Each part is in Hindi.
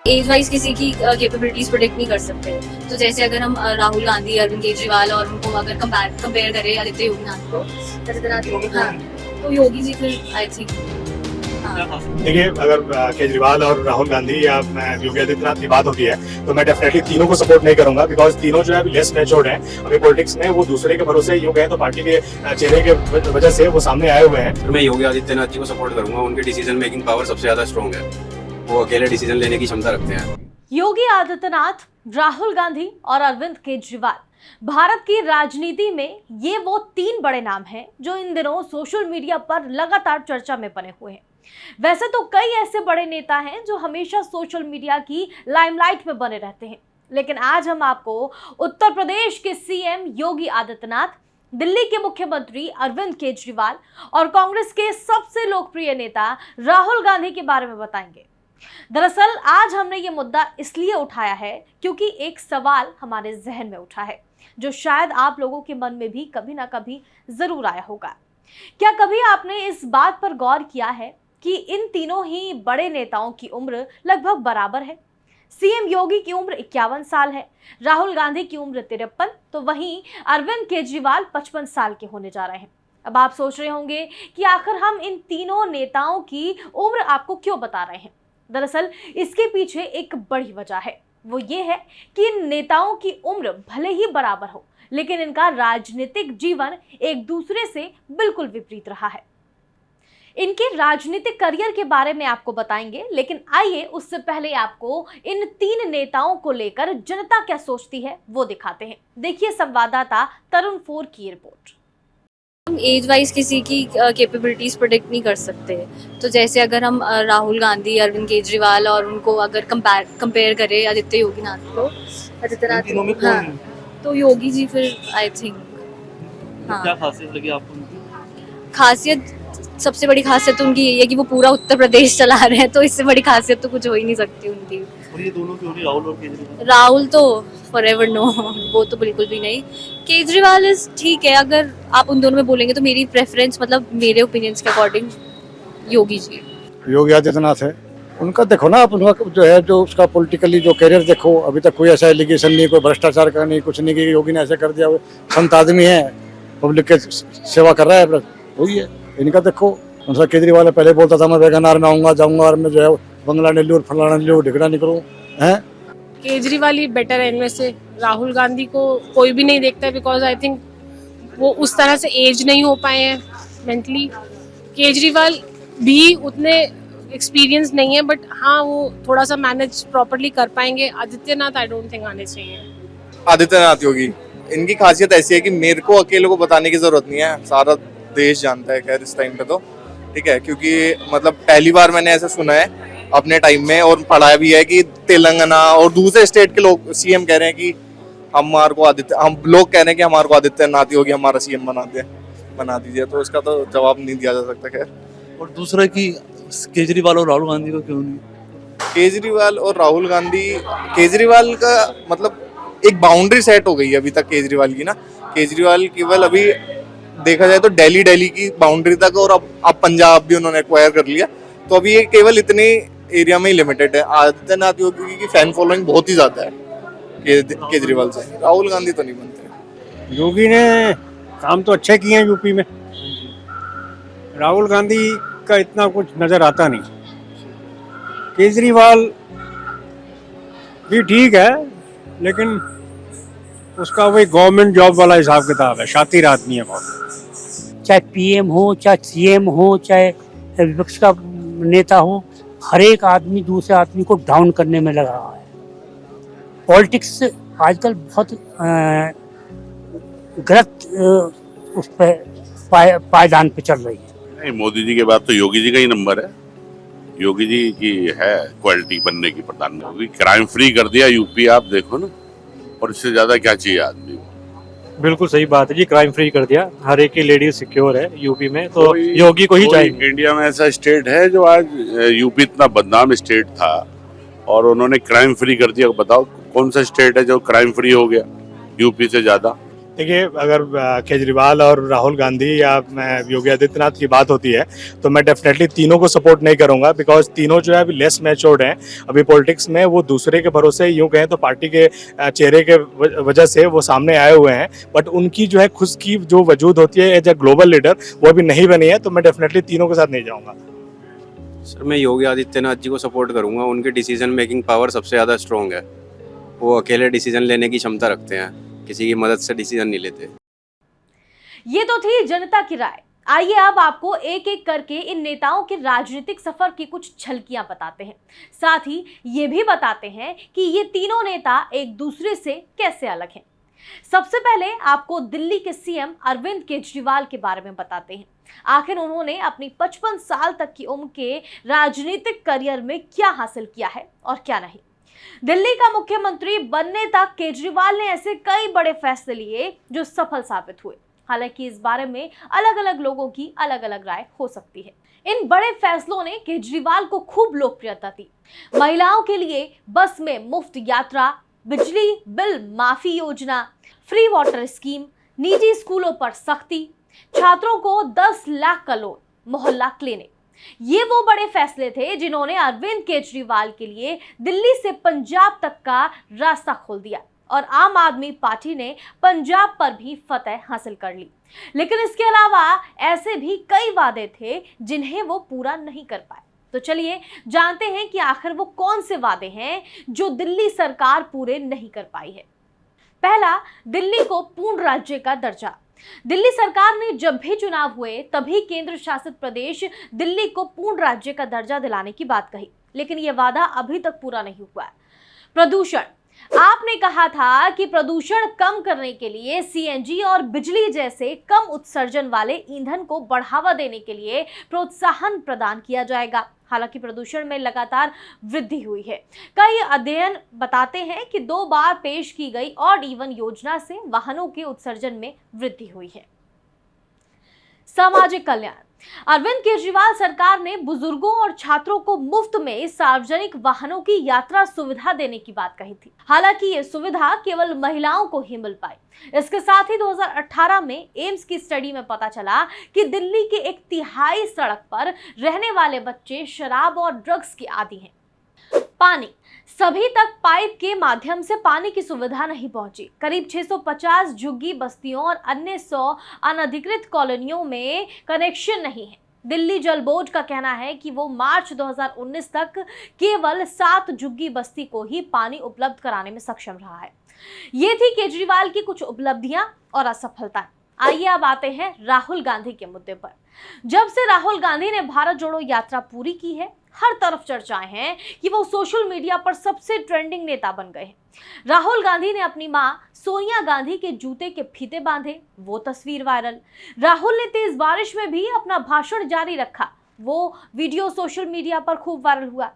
एज वाइज किसी की कैपेबिलिटीज प्रोडिक्ट नहीं कर सकते। तो जैसे अगर हम राहुल गांधी, अरविंद केजरीवाल और उनको अगर कंपेयर करें आदित्य योगीनाथ को, हाँ, तो योगी जी फिर आई थिंक देखिए, अगर केजरीवाल और राहुल गांधी या योगी आदित्यनाथ की बात होती है तो मैं डेफिनेटली तीनों को सपोर्ट नहीं करूंगा, बिकॉज तीनों जो है लेस मैच्योर्ड हैं। अभी पॉलिटिक्स में वो दूसरे के भरोसे यूं गए तो पार्टी के चेहरे के वजह से वो सामने आए हुए हैं। तो मैं योगी आदित्यनाथ जी को सपोर्ट करूंगा। उनकी डिसीजन मेकिंग पावर सबसे ज्यादा स्ट्रॉन्ग है, वो अकेले डिसीजन लेने की क्षमता रखते हैं। योगी आदित्यनाथ, राहुल गांधी और अरविंद केजरीवाल भारत की राजनीति में ये वो तीन बड़े नाम हैं जो इन दिनों सोशल मीडिया पर लगातार चर्चा में बने हुए हैं। वैसे तो कई ऐसे बड़े नेता हैं जो हमेशा सोशल मीडिया की लाइमलाइट में बने रहते हैं, लेकिन आज हम आपको उत्तर प्रदेश के सीएम योगी आदित्यनाथ, दिल्ली के मुख्यमंत्री अरविंद केजरीवाल और कांग्रेस के सबसे लोकप्रिय नेता राहुल गांधी के बारे में बताएंगे। दरअसल आज हमने ये मुद्दा इसलिए उठाया है क्योंकि एक सवाल हमारे जहन में उठा है जो शायद आप लोगों के मन में भी कभी ना कभी जरूर आया होगा। क्या कभी आपने इस बात पर गौर किया है कि इन तीनों ही बड़े नेताओं की उम्र लगभग बराबर है? सीएम योगी की उम्र 51 साल है, राहुल गांधी की उम्र 53, तो वहीं अरविंद केजरीवाल 55 साल के होने जा रहे हैं। अब आप सोच रहे होंगे कि आखिर हम इन तीनों नेताओं की उम्र आपको क्यों बता रहे हैं। दरअसल इसके पीछे एक बड़ी वजह है, वो ये है कि इन नेताओं की उम्र भले ही बराबर हो, लेकिन इनका राजनीतिक जीवन एक दूसरे से बिल्कुल विपरीत रहा है। इनके राजनीतिक करियर के बारे में आपको बताएंगे, लेकिन आइए उससे पहले आपको इन तीन नेताओं को लेकर जनता क्या सोचती है वो दिखाते हैं। देखिए संवाददाता तरुण फोर की रिपोर्ट। हम एज वाइज किसी की कैपेबिलिटीज प्रोडिक्ट नहीं कर सकते। तो जैसे अगर हम राहुल गांधी, अरविंद केजरीवाल और उनको अगर कंपेयर करें आदित्य योगीनाथ को, आदित्यनाथ, हाँ, तो योगी जी फिर आई थिंक। हाँ, क्या खासियत लगी आपको उनकी? खासियत, सबसे बड़ी खासियत तो उनकी यही है कि वो पूरा उत्तर प्रदेश चला रहे हैं, तो इससे बड़ी खासियत तो कुछ हो ही नहीं सकती उनकी। और ये दोनों क्यों नहीं, राहुल और केजरीवाल? राहुल तो फॉरएवर नो, वो तो बिल्कुल भी नहीं। केजरीवाल इज ठीक है, अगर आप उन दोनों में बोलेंगे तो मेरी प्रेफरेंस, मतलब मेरे ओपिनियंस के अकॉर्डिंग योगी जी। योगी आदित्यनाथ है। उनका देखो ना, आप उनका जो है, जो उसका पॉलिटिकली जो करियर देखो, अभी तक कोई ऐसा एलिगेशन नहीं, कोई भ्रष्टाचार का नहीं, कुछ नहीं कि योगी ने ऐसा कर दिया। वो संत आदमी है, पब्लिक के सेवा कर रहा है, वही है। इनका देखो, उनका केजरीवाल पहले बोलता था मैं वेगनार में आऊंगा जाऊंगा और मैं जो है बंगला नीलू और फलाना नीलू ढिकड़ा निकलूं हैं। केजरीवाल ही बेटर है इनमें से। राहुल गांधी को कोई भी नहीं देखता है, बिकॉज आई थिंक वो उस तरह से एज नहीं हो पाए हैं मेंटली। केजरीवाल भी उतने एक्सपीरियंस नहीं है, बट हाँ वो थोड़ा सा मैनेज प्रॉपर्ली कर पाएंगे। आदित्यनाथ आई डोंट थिंक आने चाहिए। आदित्यनाथ योगी, इनकी खासियत ऐसी है कि मेरे को अकेले को बताने की जरूरत नहीं है, सारा देश जानता है। खैर इस टाइम पे तो ठीक है, क्योंकि मतलब पहली बार मैंने ऐसा सुना है अपने टाइम में और पढ़ा भी है कि तेलंगाना और दूसरे स्टेट के लोग सीएम कह रहे हैं कि हम लोग कह रहे हैं कि हमारे को आदित्यनाथ योगी हमारा सीएम बना दीजिए। तो इसका तो जवाब नहीं दिया जा सकता। खैर, और दूसरा कि केजरीवाल और राहुल गांधी को क्यों नहीं? केजरीवाल और राहुल गांधी, केजरीवाल का मतलब एक बाउंड्री सेट हो गई है अभी तक केजरीवाल की ना। केजरीवाल केवल अभी देखा जाए तो दिल्ली की बाउंड्री तक, और अब पंजाब भी उन्होंने एक्वायर कर लिया, तो अभी ये केवल इतने एरिया में ही लिमिटेड है। आदित्यनाथ योगी की फैन फॉलोइंग बहुत ही ज्यादा है केजरीवाल से। राहुल गांधी तो नहीं बनते। योगी ने काम तो अच्छे किए हैं यूपी में, राहुल गांधी का इतना कुछ नजर आता नहीं। केजरीवाल भी ठीक है, लेकिन उसका वही गवर्नमेंट जॉब वाला हिसाब किताब है, शातिर आदमी है बहुत। चाहे पीएम हो, चाहे सीएम हो, चाहे विपक्ष का नेता हो, हर एक आदमी दूसरे आदमी को डाउन करने में लगा रहा है। पॉलिटिक्स आजकल बहुत गलत उस पर पायदान पे चल रही है। नहीं, मोदी जी के बाद तो योगी जी का ही नंबर है। योगी जी की है क्वालिटी बनने की प्रधानमंत्री। क्राइम फ्री कर दिया यूपी, आप देखो ना, और इससे ज्यादा क्या चाहिए आदमी को। बिल्कुल सही बात है जी, क्राइम फ्री कर दिया, हर एक की लेडीज सिक्योर है यूपी में, तो योगी को ही चाहिए। इंडिया में ऐसा स्टेट है जो आज, यूपी इतना बदनाम स्टेट था और उन्होंने क्राइम फ्री कर दिया। बताओ कौन सा स्टेट है जो क्राइम फ्री हो गया यूपी से ज्यादा? देखिए, अगर केजरीवाल और राहुल गांधी या योगी आदित्यनाथ की बात होती है तो मैं डेफिनेटली तीनों को सपोर्ट नहीं करूंगा, बिकॉज तीनों जो है अभी लेस मैच्योर्ड हैं। अभी पॉलिटिक्स में वो दूसरे के भरोसे यूं कहें तो पार्टी के चेहरे के वजह से वो सामने आए हुए हैं, बट उनकी जो है खुद की जो वजूद होती है एज ए ग्लोबल लीडर वो अभी नहीं बनी है, तो मैं डेफिनेटली तीनों के साथ नहीं जाऊँगा। सर मैं योगी आदित्यनाथ जी को सपोर्ट करूंगा, उनकी डिसीजन मेकिंग पावर सबसे ज़्यादा स्ट्रॉन्ग है। वो अकेले डिसीजन लेने की क्षमता रखते हैं, किसी की मदद से डिसीजन नहीं लेते। ये तो थी जनता की राय। आइए अब आपको एक एक करके इन नेताओं के राजनीतिक सफर की कुछ झलकियां बताते हैं, साथ ही ये भी बताते हैं कि ये तीनों नेता एक दूसरे से कैसे अलग हैं। सबसे पहले आपको दिल्ली के सीएम अरविंद केजरीवाल के बारे में बताते हैं। आखिर उन्होंने अपनी 55 साल तक की उम्र के राजनीतिक करियर में क्या हासिल किया है और क्या नहीं। दिल्ली का मुख्यमंत्री बनने तक केजरीवाल ने ऐसे कई बड़े फैसले लिए जो सफल साबित हुए। हालांकि इस बारे में अलग अलग लोगों की अलग अलग राय हो सकती है। इन बड़े फैसलों ने केजरीवाल को खूब लोकप्रियता दी। महिलाओं के लिए बस में मुफ्त यात्रा, बिजली बिल माफी योजना, फ्री वाटर स्कीम, निजी स्कूलों पर सख्ती, छात्रों को 10 लाख का लोन, मोहल्ला क्लिनिक, ये वो बड़े फैसले थे जिन्होंने अरविंद केजरीवाल के लिए दिल्ली से पंजाब तक का रास्ता खोल दिया और आम आदमी पार्टी ने पंजाब पर भी फतह हासिल कर ली। लेकिन इसके अलावा ऐसे भी कई वादे थे जिन्हें वो पूरा नहीं कर पाए। तो चलिए जानते हैं कि आखिर वो कौन से वादे हैं जो दिल्ली सरकार पूरे नहीं कर पाई है। पहला, दिल्ली को पूर्ण राज्य का दर्जा। दिल्ली सरकार ने जब भी चुनाव हुए तभी केंद्र शासित प्रदेश दिल्ली को पूर्ण राज्य का दर्जा दिलाने की बात कही, लेकिन यह वादा अभी तक पूरा नहीं हुआ है। प्रदूषण, आपने कहा था कि प्रदूषण कम करने के लिए सीएनजी और बिजली जैसे कम उत्सर्जन वाले ईंधन को बढ़ावा देने के लिए प्रोत्साहन प्रदान किया जाएगा। हालांकि प्रदूषण में लगातार वृद्धि हुई है। कई अध्ययन बताते हैं कि 2 बार पेश की गई ऑड इवन योजना से वाहनों के उत्सर्जन में वृद्धि हुई है। सामाजिक कल्याण, अरविंद केजरीवाल सरकार ने बुजुर्गों और छात्रों को मुफ्त में सार्वजनिक वाहनों की यात्रा सुविधा देने की बात कही थी। हालांकि ये सुविधा केवल महिलाओं को ही मिल पाई। इसके साथ ही 2018 में एम्स की स्टडी में पता चला कि दिल्ली के 1/3 सड़क पर रहने वाले बच्चे शराब और ड्रग्स के आदी हैं। पानी, सभी तक पाइप के माध्यम से पानी की सुविधा नहीं पहुंची। करीब 650 झुग्गी बस्तियों और अन्य 100 अनधिकृत कॉलोनियों में कनेक्शन नहीं है। दिल्ली जल बोर्ड का कहना है कि वो मार्च 2019 तक केवल 7 झुग्गी बस्ती को ही पानी उपलब्ध कराने में सक्षम रहा है। ये थी केजरीवाल की कुछ उपलब्धियां और असफलता। आइए अब आते हैं राहुल गांधी के मुद्दे पर। जब से राहुल गांधी ने भारत जोड़ो यात्रा पूरी की है, हर तरफ चर्चाएं हैं कि वो सोशल मीडिया पर सबसे ट्रेंडिंग नेता बन गए हैं। राहुल गांधी ने अपनी मां सोनिया गांधी के जूते के फीते बांधे, वो तस्वीर वायरल। राहुल ने तेज बारिश में भी अपना भाषण जारी रखा, वो वीडियो सोशल मीडिया पर खूब वायरल हुआ।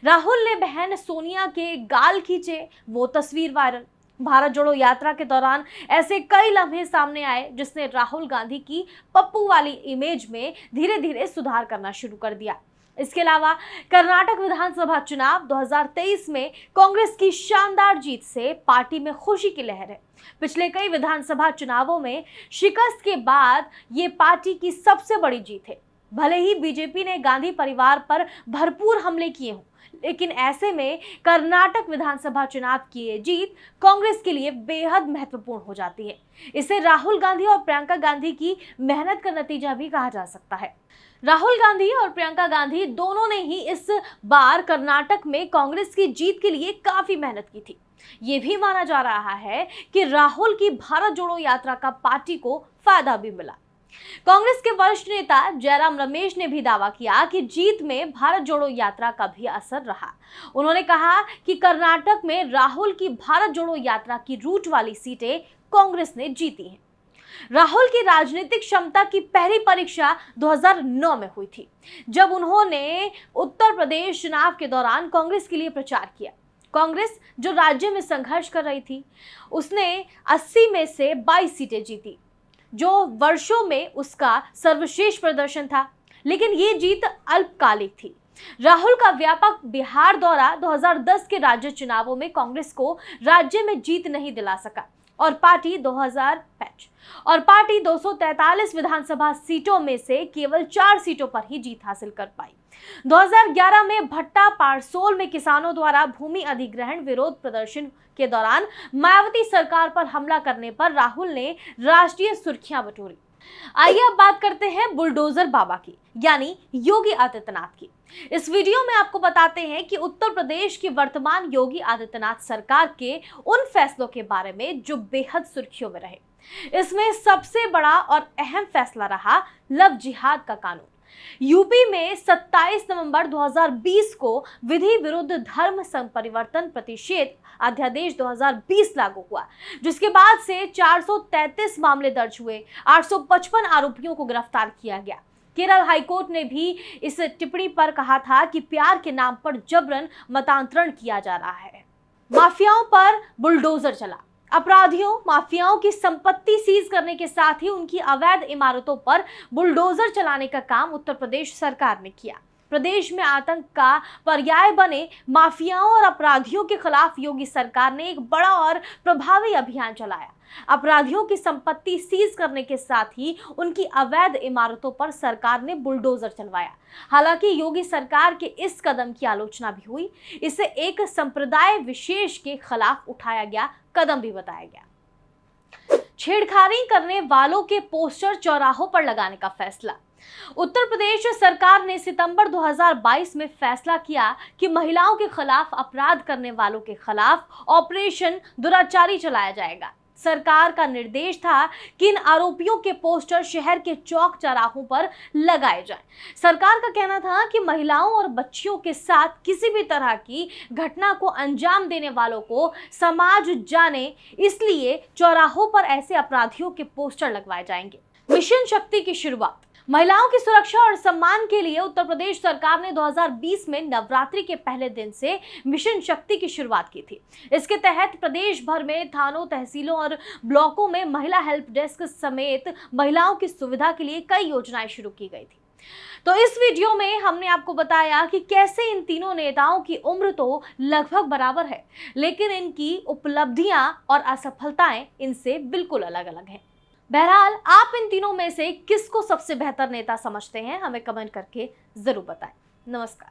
राहुल ने बहन सोनिया के गाल खींचे, वो तस्वीर वायरल। भारत जोड़ो यात्रा के दौरान ऐसे कई लम्हे सामने आए जिसने राहुल गांधी की पप्पू वाली इमेज में धीरे धीरे सुधार करना शुरू कर दिया। इसके अलावा कर्नाटक विधानसभा चुनाव 2023 में कांग्रेस की शानदार जीत से पार्टी में खुशी की लहर है। पिछले कई विधानसभा चुनावों में शिकस्त के बाद ये पार्टी की सबसे बड़ी जीत है। भले ही बीजेपी ने गांधी परिवार पर भरपूर हमले किए हों, लेकिन ऐसे में कर्नाटक विधानसभा चुनाव की ये जीत कांग्रेस के लिए बेहद महत्वपूर्ण हो जाती है। इसे राहुल गांधी और प्रियंका गांधी की मेहनत का नतीजा भी कहा जा सकता है। राहुल गांधी और प्रियंका गांधी दोनों ने ही इस बार कर्नाटक में कांग्रेस की जीत के लिए काफी मेहनत की थी। ये भी माना जा रहा है कि राहुल की भारत जोड़ो यात्रा का पार्टी को फायदा भी मिला। कांग्रेस के वरिष्ठ नेता जयराम रमेश ने भी दावा किया कि जीत में भारत जोड़ो यात्रा का भी असर रहा। उन्होंने कहा कि कर्नाटक में राहुल की भारत जोड़ो यात्रा की रूट वाली सीटें कांग्रेस ने जीती हैं। राहुल की राजनीतिक क्षमता की पहली परीक्षा 2009 में हुई थी, जब उन्होंने उत्तर प्रदेश चुनाव के दौरान कांग्रेस के लिए प्रचार किया। कांग्रेस जो राज्य में संघर्ष कर रही थी, उसने 80 में से 22 सीटें जीती, जो वर्षों में उसका सर्वश्रेष्ठ प्रदर्शन था। लेकिन ये जीत अल्पकालिक थी। राहुल का व्यापक बिहार दौरा 2010 के राज्य चुनावों में कांग्रेस को राज्य में जीत नहीं दिला सका और पार्टी 243 विधानसभा सीटों में से केवल 4 सीटों पर ही जीत हासिल कर पाई। 2011 में भट्टा पारसोल में किसानों द्वारा भूमि अधिग्रहण विरोध प्रदर्शन के दौरान मायावती सरकार पर हमला करने पर राहुल ने राष्ट्रीय सुर्खियां बटोरी। आइए अब बात करते हैं बुलडोजर बाबा की, यानी योगी आदित्यनाथ की। इस वीडियो में आपको बताते हैं कि उत्तर प्रदेश की वर्तमान योगी आदित्यनाथ सरकार के उन फैसलों के बारे में जो बेहद सुर्खियों में रहे। इसमें सबसे बड़ा और अहम फैसला रहा लव जिहाद का कानून। यूपी में 27 नवंबर 2020 को विधि विरुद्ध धर्म संपरिवर्तन प्रतिषेध अध्यादेश 2020 लागू हुआ, जिसके बाद से 433 मामले दर्ज हुए, 855 आरोपियों को गिरफ्तार किया गया। केरल हाईकोर्ट ने भी इस टिप्पणी पर कहा था कि प्यार के नाम पर जबरन मतांतरण किया जा रहा है। माफियाओं पर बुलडोजर चला। अपराधियों, माफियाओं की संपत्ति सीज करने के साथ ही उनकी अवैध इमारतों पर बुलडोजर चलाने का काम उत्तर प्रदेश सरकार ने किया। प्रदेश में आतंक का पर्याय बने माफियाओं और अपराधियों के खिलाफ योगी सरकार ने एक बड़ा और प्रभावी अभियान चलाया। अपराधियों की संपत्ति सीज करने के साथ ही उनकी अवैध इमारतों पर सरकार ने बुलडोजर चलवाया। हालांकि योगी सरकार के इस कदम की आलोचना भी हुई। इसे एक संप्रदाय विशेष के खिलाफ उठाया गया कदम भी बताया गया। छेड़खानी करने वालों के पोस्टर चौराहों पर लगाने का फैसला। उत्तर प्रदेश सरकार ने सितंबर 2022 में फैसला किया कि महिलाओं के खिलाफ अपराध करने वालों के खिलाफ ऑपरेशन दुराचारी चलाया जाएगा। सरकार का निर्देश था कि इन आरोपियों के पोस्टर शहर के चौक चौराहों पर लगाए जाएं। सरकार का कहना था कि महिलाओं और बच्चियों के साथ किसी भी तरह की घटना को अंजाम देने वालों को समाज जाने, इसलिए चौराहों पर ऐसे अपराधियों के पोस्टर लगवाए जाएंगे। मिशन शक्ति की शुरुआत। महिलाओं की सुरक्षा और सम्मान के लिए उत्तर प्रदेश सरकार ने 2020 में नवरात्रि के पहले दिन से मिशन शक्ति की शुरुआत की थी। इसके तहत प्रदेश भर में थानों, तहसीलों और ब्लॉकों में महिला हेल्प डेस्क समेत महिलाओं की सुविधा के लिए कई योजनाएं शुरू की गई थी। तो इस वीडियो में हमने आपको बताया कि कैसे इन तीनों नेताओं की उम्र तो लगभग बराबर है, लेकिन इनकी उपलब्धियां और असफलताएं इनसे बिल्कुल अलग अलग हैं। बहरहाल आप इन तीनों में से किसको सबसे बेहतर नेता समझते हैं, हमें कमेंट करके जरूर बताएं। नमस्कार।